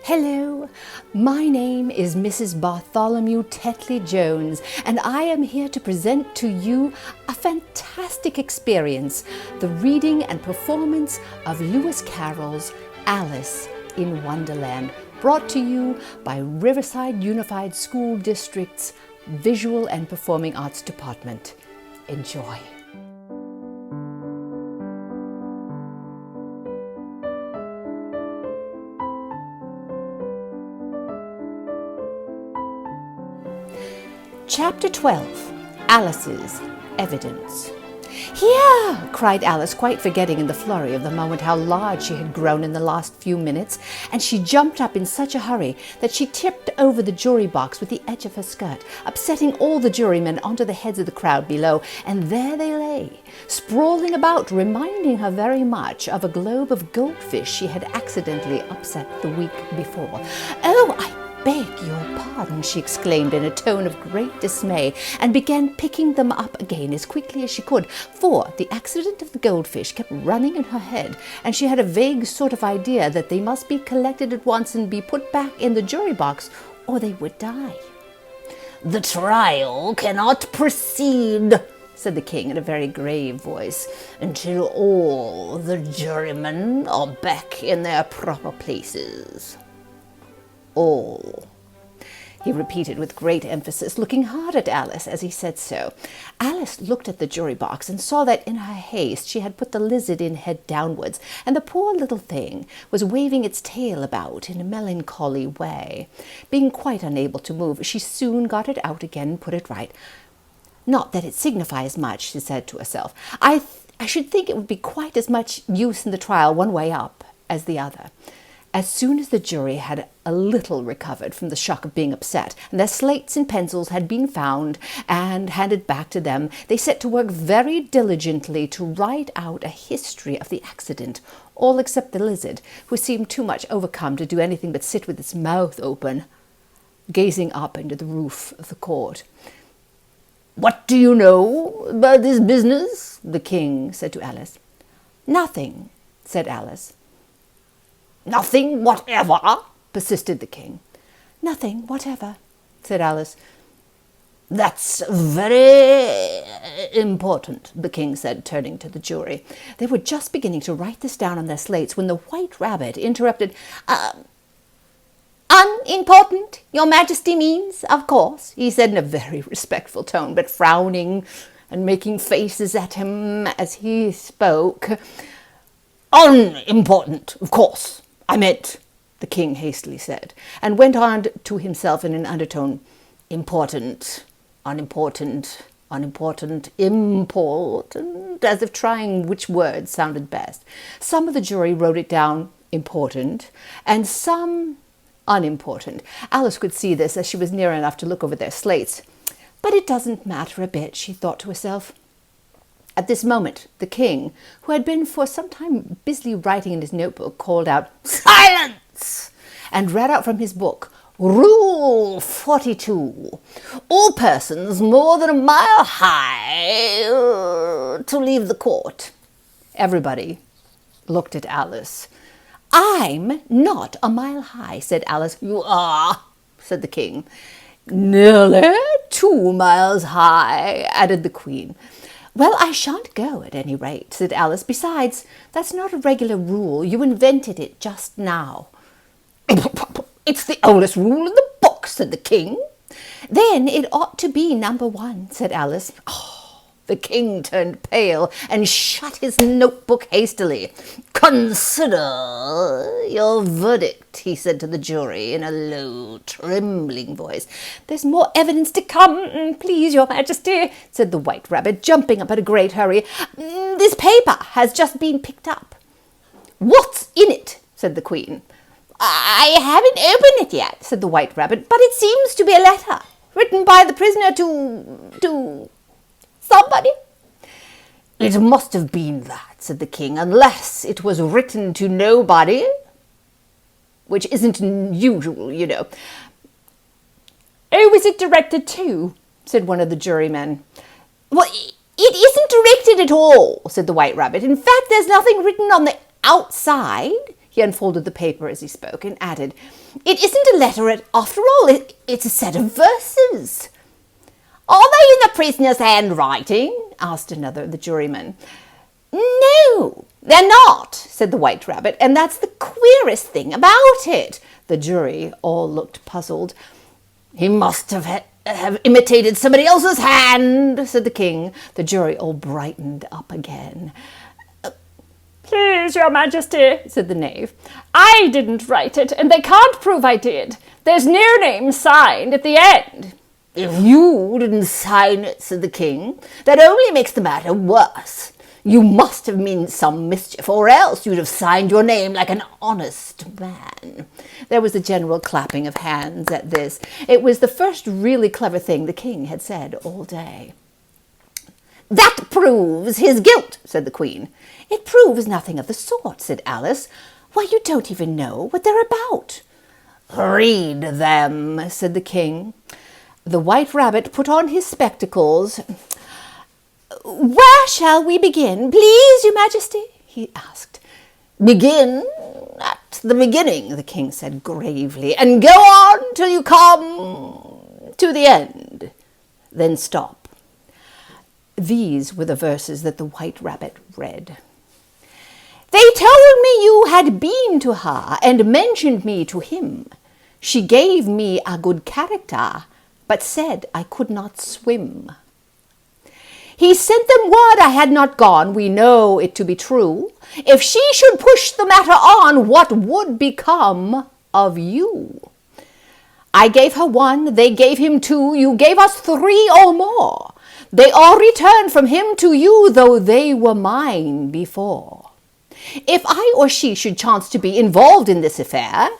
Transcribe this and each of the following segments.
Hello, my name is Mrs. Bartholomew Tetley Jones, and I am here to present to you a fantastic experience, the reading and performance of Lewis Carroll's Alice in Wonderland, brought to you by Riverside Unified School District's Visual and Performing Arts Department. Enjoy. Chapter 12, Alice's Evidence. "Here!" cried Alice, quite forgetting in the flurry of the moment how large she had grown in the last few minutes, and she jumped up in such a hurry that she tipped over the jury box with the edge of her skirt, upsetting all the jurymen onto the heads of the crowd below, and there they lay, sprawling about, reminding her very much of a globe of goldfish she had accidentally upset the week before. "Oh, I beg your pardon," she exclaimed in a tone of great dismay, and began picking them up again as quickly as she could, for the accident of the goldfish kept running in her head, and she had a vague sort of idea that they must be collected at once and be put back in the jury box, or they would die. "The trial cannot proceed," said the king in a very grave voice, "until all the jurymen are back in their proper places. All," he repeated with great emphasis, looking hard at Alice as he said so. Alice looked at the jury box and saw that in her haste she had put the lizard in head downwards, and the poor little thing was waving its tail about in a melancholy way. Being quite unable to move, she soon got it out again and put it right. "Not that it signifies much," she said to herself. I should think it would be quite as much use in the trial one way up as the other." As soon as the jury had a little recovered from the shock of being upset, and their slates and pencils had been found and handed back to them, they set to work very diligently to write out a history of the accident, all except the lizard, who seemed too much overcome to do anything but sit with its mouth open, gazing up into the roof of the court. "What do you know about this business?" the king said to Alice. "Nothing," said Alice. "Nothing whatever?" persisted the king. "Nothing whatever," said Alice. "That's very important," the king said, turning to the jury. They were just beginning to write this down on their slates when the White Rabbit interrupted. "Unimportant, your majesty means, of course," he said in a very respectful tone, but frowning and making faces at him as he spoke. "Unimportant, of course, I meant," the king hastily said, and went on to himself in an undertone. "Important, unimportant, unimportant, important," as if trying which word sounded best. Some of the jury wrote it down important, and some unimportant. Alice could see this as she was near enough to look over their slates. "But it doesn't matter a bit," she thought to herself. At this moment, the king, who had been for some time busily writing in his notebook, called out, "Silence!" and read out from his book, "Rule 42. All persons more than a mile high to leave the court." Everybody looked at Alice. "I'm not a mile high," said Alice. "You are," said the king. "Nearly 2 miles high," added the queen. "Well, I shan't go, at any rate," said Alice. "Besides, that's not a regular rule. You invented it just now." "It's the oldest rule in the book," said the king. "Then it ought to be number 1, said Alice. The king turned pale and shut his notebook hastily. "Consider your verdict," he said to the jury in a low, trembling voice. "There's more evidence to come, please, your majesty," said the White Rabbit, jumping up in a great hurry. "This paper has just been picked up." "What's in it?" said the queen. "I haven't opened it yet," said the White Rabbit, "but it seems to be a letter written by the prisoner to somebody." "It must have been that," said the king, "unless it was written to nobody, which isn't usual, you know." "Who was it directed to?" said one of the jurymen. "Well, it isn't directed at all," said the White Rabbit. "In fact, there's nothing written on the outside. He unfolded the paper as he spoke and added, "It isn't a letter after all, it's a set of verses." "Are they in the prisoner's handwriting?" asked another of the jurymen. "No, they're not," said the White Rabbit, "and that's the queerest thing about it." The jury all looked puzzled. "He must have imitated somebody else's hand," said the king. The jury all brightened up again. "Please, your majesty," said the knave, "I didn't write it, and they can't prove I did. There's no name signed at the end." "If you didn't sign it," said the king, "that only makes the matter worse. You must have meant some mischief, or else you'd have signed your name like an honest man." There was a general clapping of hands at this. It was the first really clever thing the king had said all day. "That proves his guilt," said the queen. "It proves nothing of the sort," said Alice. "Why, you don't even know what they're about." "Read them," said the king. The White Rabbit put on his spectacles. "Where shall we begin, please, your majesty?" he asked. "Begin at the beginning," the king said gravely, "and go on till you come to the end. Then stop." These were the verses that the White Rabbit read. "They told me you had been to her and mentioned me to him. She gave me a good character, but said I could not swim. He sent them word I had not gone, we know it to be true. If she should push the matter on, what would become of you? I gave her one, they gave him two, you gave us three or more. They all returned from him to you, though they were mine before. If I or she should chance to be involved in this affair,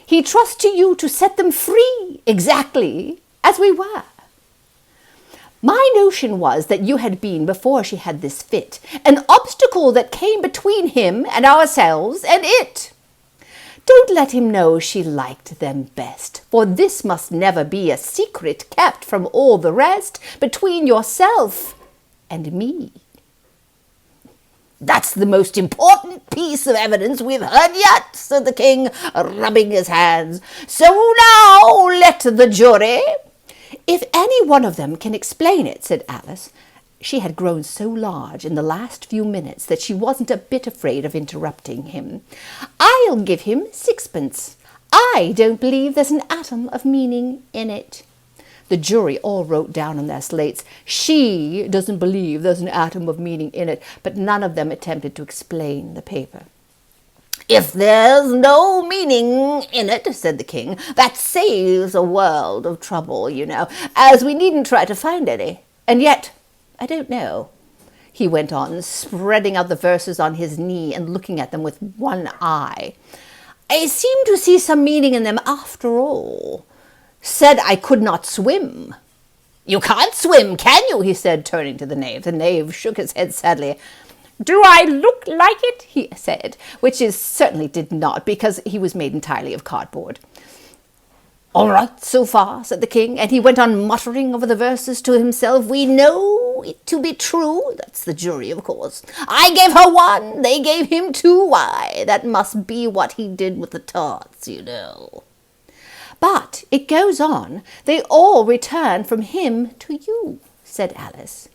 he trusts to you to set them free, exactly as we were. My notion was that you had been, before she had this fit, an obstacle that came between him and ourselves and it. Don't let him know she liked them best, for this must never be a secret kept from all the rest between yourself and me." "That's the most important piece of evidence we've heard yet," said the king, rubbing his hands. "So now let the jury—" "If any one of them can explain it," said Alice. She had grown so large in the last few minutes that she wasn't a bit afraid of interrupting him. "I'll give him 6pence. I don't believe there's an atom of meaning in it." The jury all wrote down on their slates, "She doesn't believe there's an atom of meaning in it," but none of them attempted to explain the paper. "If there's no meaning in it," said the king, "that saves a world of trouble, you know, as we needn't try to find any. And yet, I don't know," he went on, spreading out the verses on his knee and looking at them with one eye. "I seem to see some meaning in them after all. Said I could not swim." "You can't swim, can you?" he said, turning to the knave. The knave shook his head sadly. "Do I look like it?" he said, which is certainly did not, because he was made entirely of cardboard. "All right, so far," said the king, and he went on muttering over the verses to himself. "We know it to be true. That's the jury, of course. I gave her one, they gave him two. Why, that must be what he did with the tarts, you know." "But it goes on, they all return from him to you," said Alice.